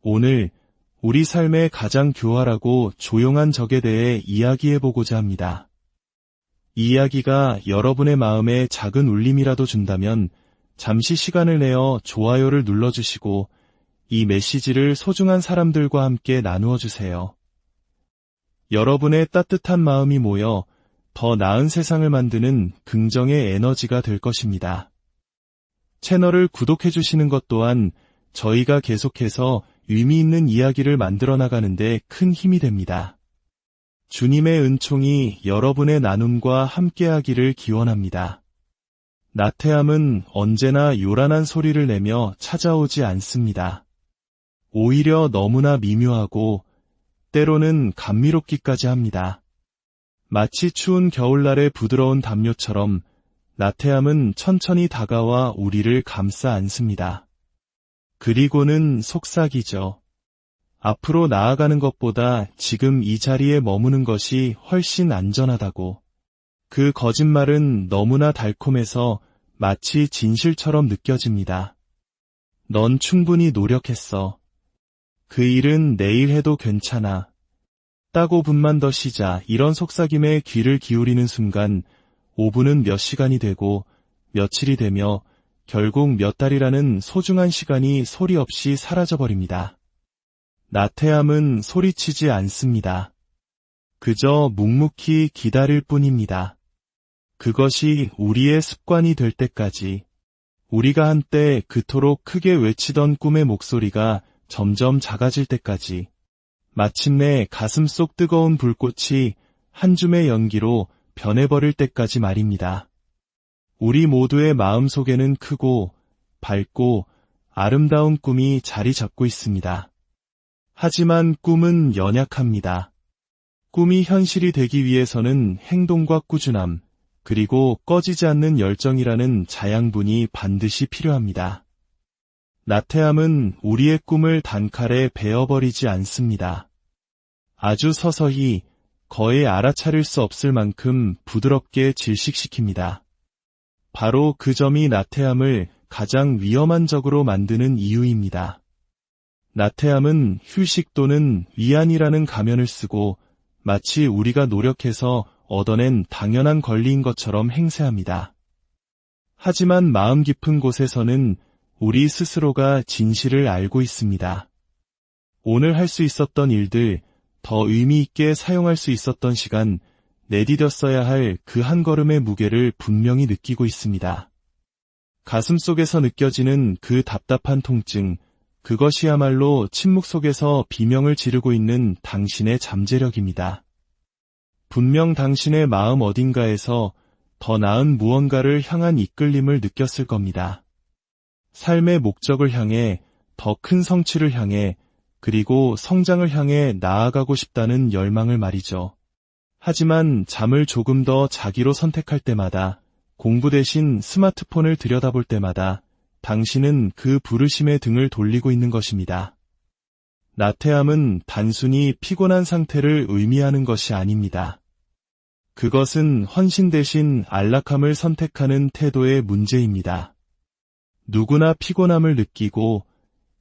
오늘 우리 삶의 가장 교활하고 조용한 적에 대해 이야기해보고자 합니다. 이 이야기가 여러분의 마음에 작은 울림이라도 준다면 잠시 시간을 내어 좋아요를 눌러주시고 이 메시지를 소중한 사람들과 함께 나누어 주세요. 여러분의 따뜻한 마음이 모여 더 나은 세상을 만드는 긍정의 에너지가 될 것입니다. 채널을 구독해 주시는 것 또한 저희가 계속해서 의미 있는 이야기를 만들어 나가는데 큰 힘이 됩니다. 주님의 은총이 여러분의 나눔과 함께하기를 기원합니다. 나태함은 언제나 요란한 소리를 내며 찾아오지 않습니다. 오히려 너무나 미묘하고 때로는 감미롭기까지 합니다. 마치 추운 겨울날의 부드러운 담요처럼 나태함은 천천히 다가와 우리를 감싸 안습니다. 그리고는 속삭이죠. 앞으로 나아가는 것보다 지금 이 자리에 머무는 것이 훨씬 안전하다고. 그 거짓말은 너무나 달콤해서 마치 진실처럼 느껴집니다. 넌 충분히 노력했어. 그 일은 내일 해도 괜찮아. 따고 분만 더 쉬자. 이런 속삭임에 귀를 기울이는 순간 5분은 몇 시간이 되고 며칠이 되며 결국 몇 달이라는 소중한 시간이 소리 없이 사라져버립니다. 나태함은 소리치지 않습니다. 그저 묵묵히 기다릴 뿐입니다. 그것이 우리의 습관이 될 때까지, 우리가 한때 그토록 크게 외치던 꿈의 목소리가 점점 작아질 때까지, 마침내 가슴속 뜨거운 불꽃이 한 줌의 연기로 변해버릴 때까지 말입니다. 우리 모두의 마음속에는 크고 밝고 아름다운 꿈이 자리 잡고 있습니다. 하지만 꿈은 연약합니다. 꿈이 현실이 되기 위해서는 행동과 꾸준함, 그리고 꺼지지 않는 열정이라는 자양분이 반드시 필요합니다. 나태함은 우리의 꿈을 단칼에 베어버리지 않습니다. 아주 서서히, 거의 알아차릴 수 없을 만큼 부드럽게 질식시킵니다. 바로 그 점이 나태함을 가장 위험한 적으로 만드는 이유입니다. 나태함은 휴식 또는 위안이라는 가면을 쓰고 마치 우리가 노력해서 얻어낸 당연한 권리인 것처럼 행세합니다. 하지만 마음 깊은 곳에서는 우리 스스로가 진실을 알고 있습니다. 오늘 할 수 있었던 일들, 더 의미 있게 사용할 수 있었던 시간, 내디뎠어야 할 그 한 걸음의 무게를 분명히 느끼고 있습니다. 가슴속에서 느껴지는 그 답답한 통증, 그것이야말로 침묵 속에서 비명을 지르고 있는 당신의 잠재력입니다. 분명 당신의 마음 어딘가에서 더 나은 무언가를 향한 이끌림을 느꼈을 겁니다. 삶의 목적을 향해, 더 큰 성취를 향해, 그리고 성장을 향해 나아가고 싶다는 열망을 말이죠. 하지만 잠을 조금 더 자기로 선택할 때마다, 공부 대신 스마트폰을 들여다볼 때마다 당신은 그 부르심의 등을 돌리고 있는 것입니다. 나태함은 단순히 피곤한 상태를 의미하는 것이 아닙니다. 그것은 헌신 대신 안락함을 선택하는 태도의 문제입니다. 누구나 피곤함을 느끼고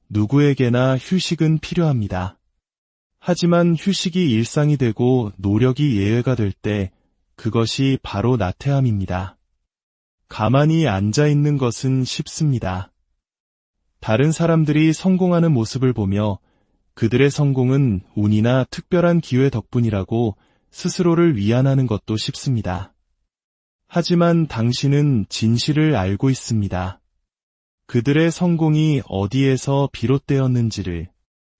누구에게나 휴식은 필요합니다. 하지만 휴식이 일상이 되고 노력이 예외가 될 때 그것이 바로 나태함입니다. 가만히 앉아 있는 것은 쉽습니다. 다른 사람들이 성공하는 모습을 보며 그들의 성공은 운이나 특별한 기회 덕분이라고 스스로를 위안하는 것도 쉽습니다. 하지만 당신은 진실을 알고 있습니다. 그들의 성공이 어디에서 비롯되었는지를.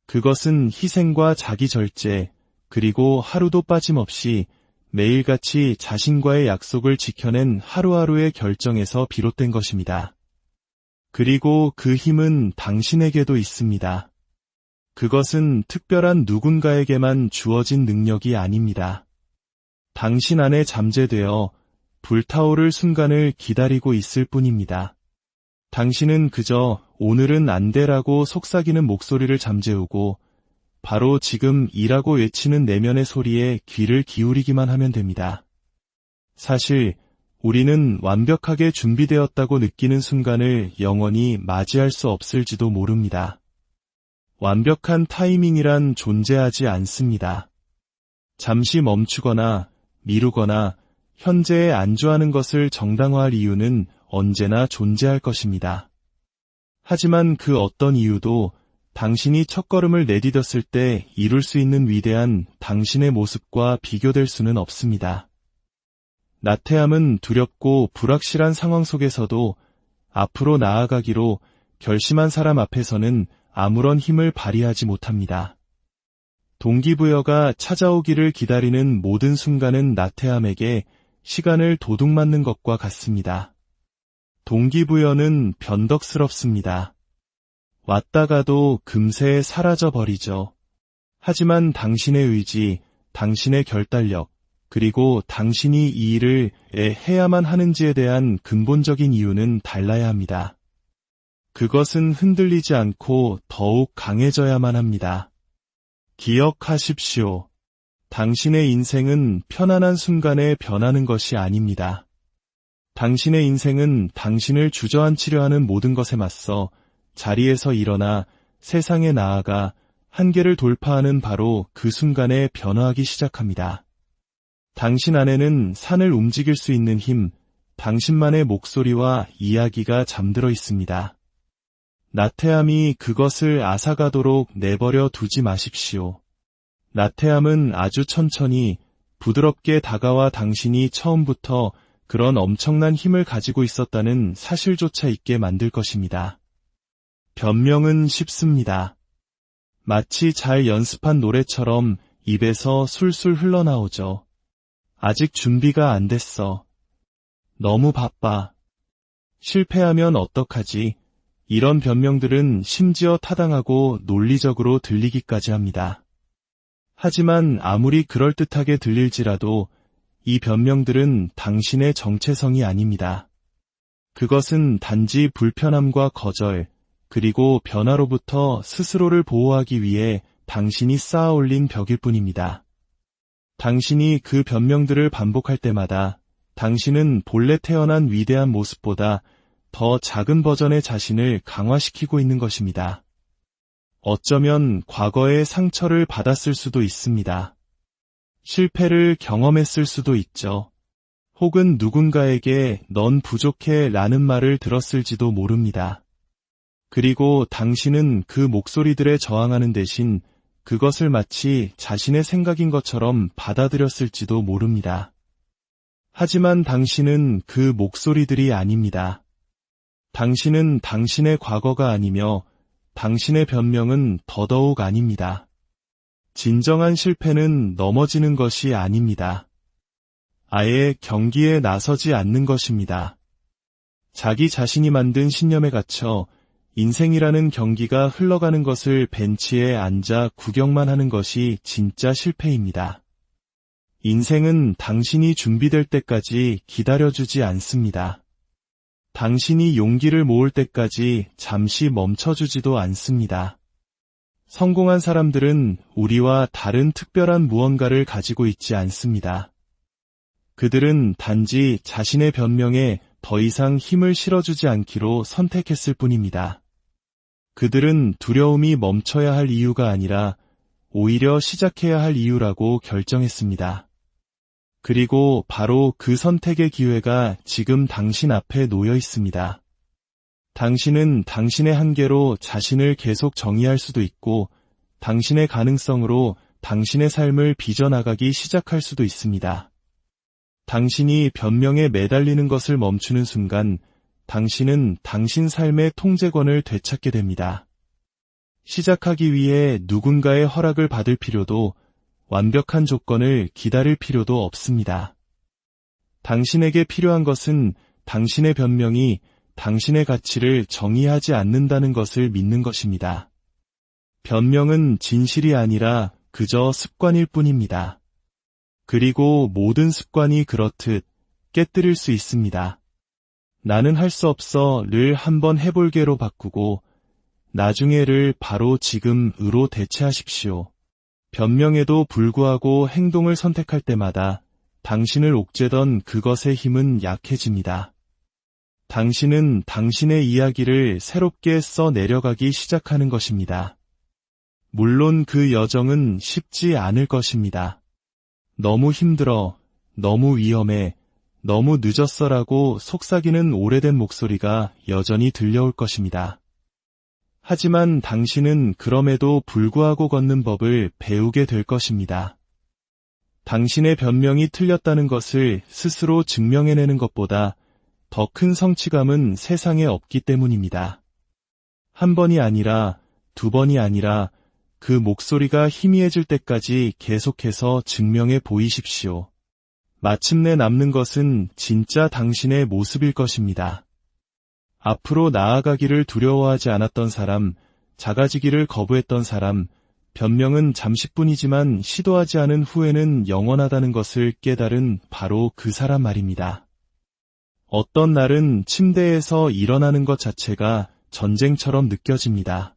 그것은 희생과 자기 절제, 그리고 하루도 빠짐없이 매일같이 자신과의 약속을 지켜낸 하루하루의 결정에서 비롯된 것입니다. 그리고 그 힘은 당신에게도 있습니다. 그것은 특별한 누군가에게만 주어진 능력이 아닙니다. 당신 안에 잠재되어 불타오를 순간을 기다리고 있을 뿐입니다. 당신은 그저 오늘은 안 돼라고 속삭이는 목소리를 잠재우고 바로 지금 이라고 외치는 내면의 소리에 귀를 기울이기만 하면 됩니다. 사실 우리는 완벽하게 준비되었다고 느끼는 순간을 영원히 맞이할 수 없을지도 모릅니다. 완벽한 타이밍이란 존재하지 않습니다. 잠시 멈추거나 미루거나 현재에 안주하는 것을 정당화할 이유는 언제나 존재할 것입니다. 하지만 그 어떤 이유도 당신이 첫걸음을 내디뎠을 때 이룰 수 있는 위대한 당신의 모습과 비교될 수는 없습니다. 나태함은 두렵고 불확실한 상황 속에서도 앞으로 나아가기로 결심한 사람 앞에서는 아무런 힘을 발휘하지 못합니다. 동기부여가 찾아오기를 기다리는 모든 순간은 나태함에게 시간을 도둑맞는 것과 같습니다. 동기부여는 변덕스럽습니다. 왔다가도 금세 사라져버리죠. 하지만 당신의 의지, 당신의 결단력, 그리고 당신이 이 일을 해야만 하는지에 대한 근본적인 이유는 달라야 합니다. 그것은 흔들리지 않고 더욱 강해져야만 합니다. 기억하십시오. 당신의 인생은 편안한 순간에 변하는 것이 아닙니다. 당신의 인생은 당신을 주저앉히려 하는 모든 것에 맞서 자리에서 일어나 세상에 나아가 한계를 돌파하는 바로 그 순간에 변화하기 시작합니다. 당신 안에는 산을 움직일 수 있는 힘, 당신만의 목소리와 이야기가 잠들어 있습니다. 나태함이 그것을 앗아가도록 내버려 두지 마십시오. 나태함은 아주 천천히, 부드럽게 다가와 당신이 처음부터 그런 엄청난 힘을 가지고 있었다는 사실조차 잊게 만들 것입니다. 변명은 쉽습니다. 마치 잘 연습한 노래처럼 입에서 술술 흘러나오죠. 아직 준비가 안 됐어. 너무 바빠. 실패하면 어떡하지? 이런 변명들은 심지어 타당하고 논리적으로 들리기까지 합니다. 하지만 아무리 그럴듯하게 들릴지라도 이 변명들은 당신의 정체성이 아닙니다. 그것은 단지 불편함과 거절, 그리고 변화로부터 스스로를 보호하기 위해 당신이 쌓아올린 벽일 뿐입니다. 당신이 그 변명들을 반복할 때마다 당신은 본래 태어난 위대한 모습보다 더 작은 버전의 자신을 강화시키고 있는 것입니다. 어쩌면 과거의 상처를 받았을 수도 있습니다. 실패를 경험했을 수도 있죠. 혹은 누군가에게 넌 부족해 라는 말을 들었을지도 모릅니다. 그리고 당신은 그 목소리들에 저항하는 대신 그것을 마치 자신의 생각인 것처럼 받아들였을지도 모릅니다. 하지만 당신은 그 목소리들이 아닙니다. 당신은 당신의 과거가 아니며 당신의 변명은 더더욱 아닙니다. 진정한 실패는 넘어지는 것이 아닙니다. 아예 경기에 나서지 않는 것입니다. 자기 자신이 만든 신념에 갇혀 인생이라는 경기가 흘러가는 것을 벤치에 앉아 구경만 하는 것이 진짜 실패입니다. 인생은 당신이 준비될 때까지 기다려주지 않습니다. 당신이 용기를 모을 때까지 잠시 멈춰주지도 않습니다. 성공한 사람들은 우리와 다른 특별한 무언가를 가지고 있지 않습니다. 그들은 단지 자신의 변명에 더 이상 힘을 실어주지 않기로 선택했을 뿐입니다. 그들은 두려움이 멈춰야 할 이유가 아니라 오히려 시작해야 할 이유라고 결정했습니다. 그리고 바로 그 선택의 기회가 지금 당신 앞에 놓여 있습니다. 당신은 당신의 한계로 자신을 계속 정의할 수도 있고 당신의 가능성으로 당신의 삶을 빚어나가기 시작할 수도 있습니다. 당신이 변명에 매달리는 것을 멈추는 순간 당신은 당신 삶의 통제권을 되찾게 됩니다. 시작하기 위해 누군가의 허락을 받을 필요도 완벽한 조건을 기다릴 필요도 없습니다. 당신에게 필요한 것은 당신의 변명이 당신의 가치를 정의하지 않는다는 것을 믿는 것입니다. 변명은 진실이 아니라 그저 습관일 뿐입니다. 그리고 모든 습관이 그렇듯 깨뜨릴 수 있습니다. 나는 할 수 없어를 한번 해볼게로 바꾸고 나중에를 바로 지금으로 대체하십시오. 변명에도 불구하고 행동을 선택할 때마다 당신을 옥죄던 그것의 힘은 약해집니다. 당신은 당신의 이야기를 새롭게 써 내려가기 시작하는 것입니다. 물론 그 여정은 쉽지 않을 것입니다. 너무 힘들어, 너무 위험해, 너무 늦었어라고 속삭이는 오래된 목소리가 여전히 들려올 것입니다. 하지만 당신은 그럼에도 불구하고 걷는 법을 배우게 될 것입니다. 당신의 변명이 틀렸다는 것을 스스로 증명해내는 것보다 더 큰 성취감은 세상에 없기 때문입니다. 한 번이 아니라, 두 번이 아니라 그 목소리가 희미해질 때까지 계속해서 증명해 보이십시오. 마침내 남는 것은 진짜 당신의 모습일 것입니다. 앞으로 나아가기를 두려워하지 않았던 사람, 작아지기를 거부했던 사람, 변명은 잠시뿐이지만 시도하지 않은 후에는 영원하다는 것을 깨달은 바로 그 사람 말입니다. 어떤 날은 침대에서 일어나는 것 자체가 전쟁처럼 느껴집니다.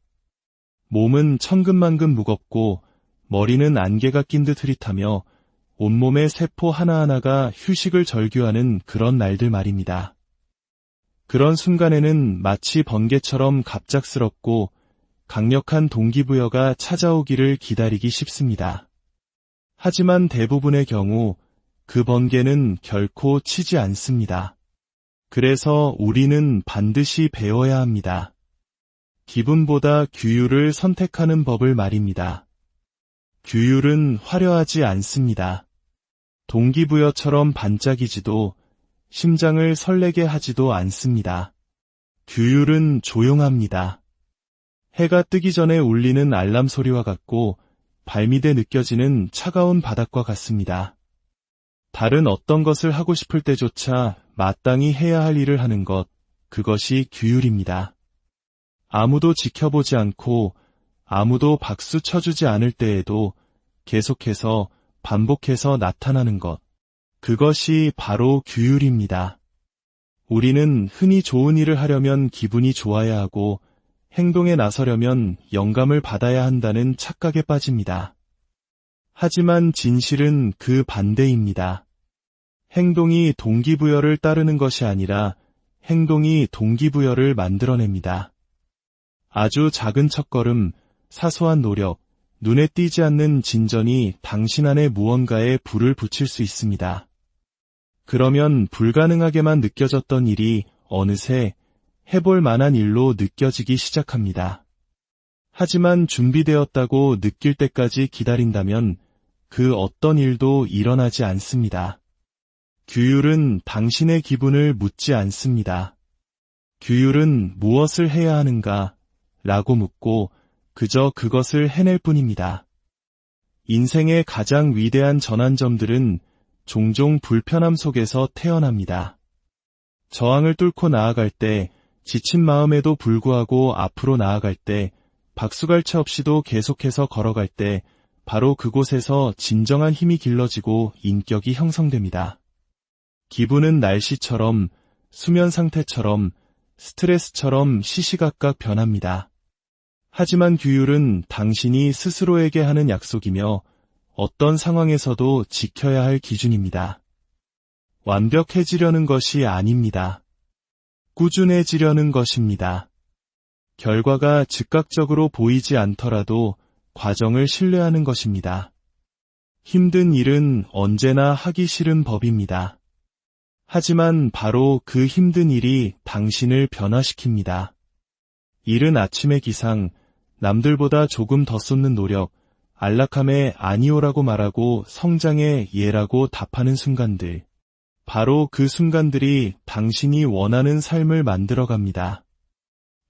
몸은 천근만근 무겁고 머리는 안개가 낀 듯 흐릿하며 온몸의 세포 하나하나가 휴식을 절규하는 그런 날들 말입니다. 그런 순간에는 마치 번개처럼 갑작스럽고 강력한 동기부여가 찾아오기를 기다리기 쉽습니다. 하지만 대부분의 경우 그 번개는 결코 치지 않습니다. 그래서 우리는 반드시 배워야 합니다. 기분보다 규율을 선택하는 법을 말입니다. 규율은 화려하지 않습니다. 동기부여처럼 반짝이지도 심장을 설레게 하지도 않습니다. 규율은 조용합니다. 해가 뜨기 전에 울리는 알람 소리와 같고 발밑에 느껴지는 차가운 바닥과 같습니다. 다른 어떤 것을 하고 싶을 때조차 마땅히 해야 할 일을 하는 것, 그것이 규율입니다. 아무도 지켜보지 않고 아무도 박수 쳐주지 않을 때에도 계속해서 반복해서 나타나는 것, 그것이 바로 규율입니다. 우리는 흔히 좋은 일을 하려면 기분이 좋아야 하고 행동에 나서려면 영감을 받아야 한다는 착각에 빠집니다. 하지만 진실은 그 반대입니다. 행동이 동기부여를 따르는 것이 아니라 행동이 동기부여를 만들어냅니다. 아주 작은 첫걸음, 사소한 노력, 눈에 띄지 않는 진전이 당신 안에 무언가에 불을 붙일 수 있습니다. 그러면 불가능하게만 느껴졌던 일이 어느새 해볼 만한 일로 느껴지기 시작합니다. 하지만 준비되었다고 느낄 때까지 기다린다면 그 어떤 일도 일어나지 않습니다. 규율은 당신의 기분을 묻지 않습니다. 규율은 무엇을 해야 하는가? 라고 묻고 그저 그것을 해낼 뿐입니다. 인생의 가장 위대한 전환점들은 종종 불편함 속에서 태어납니다. 저항을 뚫고 나아갈 때, 지친 마음에도 불구하고 앞으로 나아갈 때, 박수갈채 없이도 계속해서 걸어갈 때, 바로 그곳에서 진정한 힘이 길러지고 인격이 형성됩니다. 기분은 날씨처럼, 수면 상태처럼, 스트레스처럼 시시각각 변합니다. 하지만 규율은 당신이 스스로에게 하는 약속이며 어떤 상황에서도 지켜야 할 기준입니다. 완벽해지려는 것이 아닙니다. 꾸준해지려는 것입니다. 결과가 즉각적으로 보이지 않더라도 과정을 신뢰하는 것입니다. 힘든 일은 언제나 하기 싫은 법입니다. 하지만 바로 그 힘든 일이 당신을 변화시킵니다. 이른 아침의 기상, 남들보다 조금 더 쏟는 노력, 안락함에 아니오라고 말하고 성장에 예라고 답하는 순간들. 바로 그 순간들이 당신이 원하는 삶을 만들어갑니다.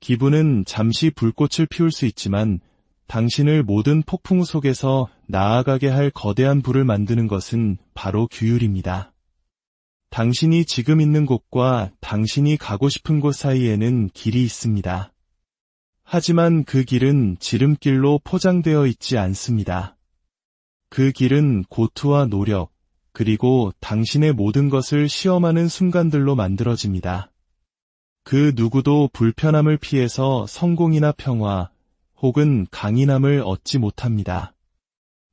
기분은 잠시 불꽃을 피울 수 있지만 당신을 모든 폭풍 속에서 나아가게 할 거대한 불을 만드는 것은 바로 규율입니다. 당신이 지금 있는 곳과 당신이 가고 싶은 곳 사이에는 길이 있습니다. 하지만 그 길은 지름길로 포장되어 있지 않습니다. 그 길은 고투와 노력, 그리고 당신의 모든 것을 시험하는 순간들로 만들어집니다. 그 누구도 불편함을 피해서 성공이나 평화, 혹은 강인함을 얻지 못합니다.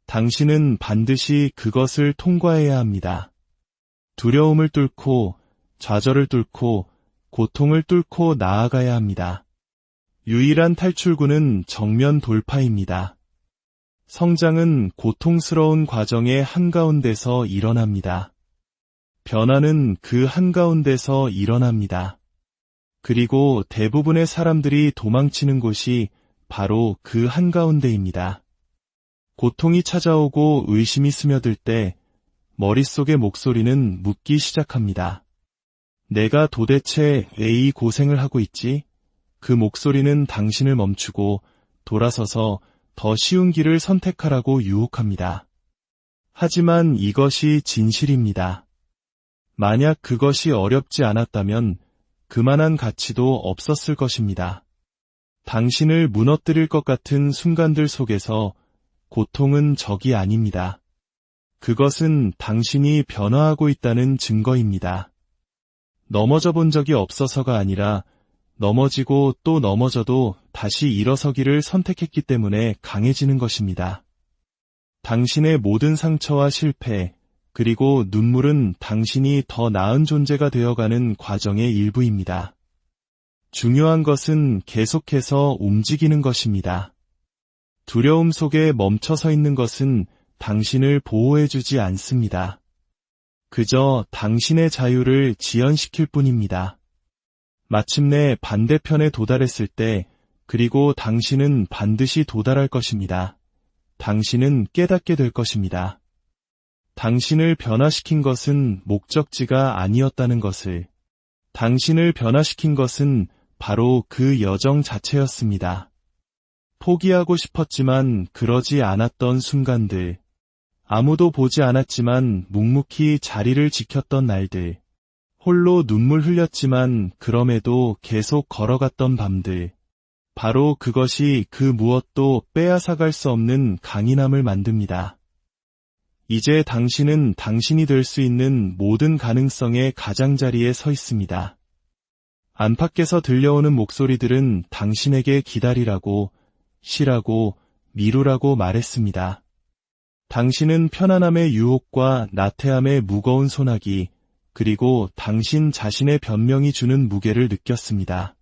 당신은 반드시 그것을 통과해야 합니다. 두려움을 뚫고, 좌절을 뚫고, 고통을 뚫고 나아가야 합니다. 유일한 탈출구는 정면 돌파입니다. 성장은 고통스러운 과정의 한가운데서 일어납니다. 변화는 그 한가운데서 일어납니다. 그리고 대부분의 사람들이 도망치는 곳이 바로 그 한가운데입니다. 고통이 찾아오고 의심이 스며들 때 머릿속의 목소리는 묻기 시작합니다. 내가 도대체 왜 이 고생을 하고 있지? 그 목소리는 당신을 멈추고 돌아서서 더 쉬운 길을 선택하라고 유혹합니다. 하지만 이것이 진실입니다. 만약 그것이 어렵지 않았다면 그만한 가치도 없었을 것입니다. 당신을 무너뜨릴 것 같은 순간들 속에서 고통은 적이 아닙니다. 그것은 당신이 변화하고 있다는 증거입니다. 넘어져 본 적이 없어서가 아니라 넘어지고 또 넘어져도 다시 일어서기를 선택했기 때문에 강해지는 것입니다. 당신의 모든 상처와 실패, 그리고 눈물은 당신이 더 나은 존재가 되어가는 과정의 일부입니다. 중요한 것은 계속해서 움직이는 것입니다. 두려움 속에 멈춰서 있는 것은 당신을 보호해주지 않습니다. 그저 당신의 자유를 지연시킬 뿐입니다. 마침내 반대편에 도달했을 때, 그리고 당신은 반드시 도달할 것입니다. 당신은 깨닫게 될 것입니다. 당신을 변화시킨 것은 목적지가 아니었다는 것을, 당신을 변화시킨 것은 바로 그 여정 자체였습니다. 포기하고 싶었지만 그러지 않았던 순간들, 아무도 보지 않았지만 묵묵히 자리를 지켰던 날들, 홀로 눈물 흘렸지만 그럼에도 계속 걸어갔던 밤들, 바로 그것이 그 무엇도 빼앗아갈 수 없는 강인함을 만듭니다. 이제 당신은 당신이 될 수 있는 모든 가능성의 가장자리에 서 있습니다. 안팎에서 들려오는 목소리들은 당신에게 기다리라고, 쉬라고, 미루라고 말했습니다. 당신은 편안함의 유혹과 나태함의 무거운 소나기, 그리고 당신 자신의 변명이 주는 무게를 느꼈습니다.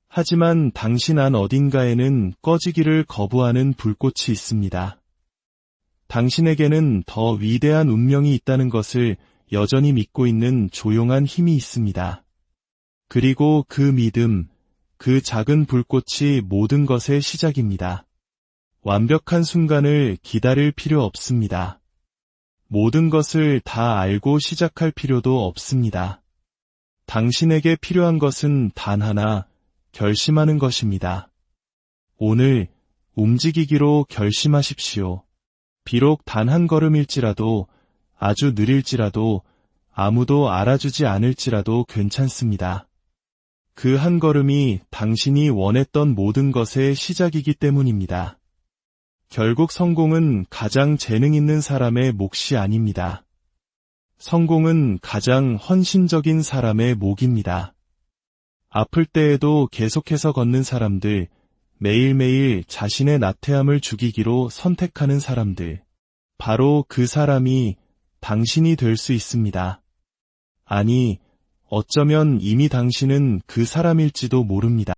하지만 당신 안 어딘가에는 꺼지기를 거부하는 불꽃이 있습니다. 당신에게는 더 위대한 운명이 있다는 것을 여전히 믿고 있는 조용한 힘이 있습니다. 그리고 그 믿음, 그 작은 불꽃이 모든 것의 시작입니다. 완벽한 순간을 기다릴 필요 없습니다. 모든 것을 다 알고 시작할 필요도 없습니다. 당신에게 필요한 것은 단 하나, 결심하는 것입니다. 오늘 움직이기로 결심하십시오. 비록 단 한 걸음일지라도, 아주 느릴지라도, 아무도 알아주지 않을지라도 괜찮습니다. 그 한 걸음이 당신이 원했던 모든 것의 시작이기 때문입니다. 결국 성공은 가장 재능 있는 사람의 몫이 아닙니다. 성공은 가장 헌신적인 사람의 몫입니다. 아플 때에도 계속해서 걷는 사람들, 매일매일 자신의 나태함을 죽이기로 선택하는 사람들, 바로 그 사람이 당신이 될 수 있습니다. 아니, 어쩌면 이미 당신은 그 사람일지도 모릅니다.